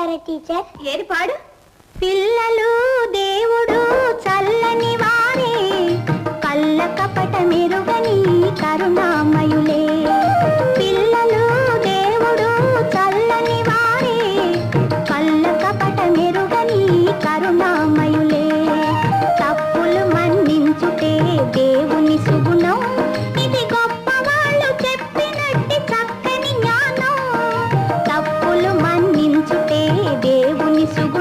పాడతారా టీచర్? ఏది పాడు. పిల్లలు దేవుడు చల్లని వారే, కళ్ళ కపట మెరుగని కరుణామయులే. పిల్లలు దేవుడు చల్లని వారే, కళ్ళ కపట మెరుగని కరుణామయులే. తప్పులు మన్నించుటే దేవుని సుగుణం, ఇది గొప్ప వాళ్ళు చెప్పినట్టి చక్కని జ్ఞానం. తప్పులు మన్నించుటే దేవుని సుగుణం,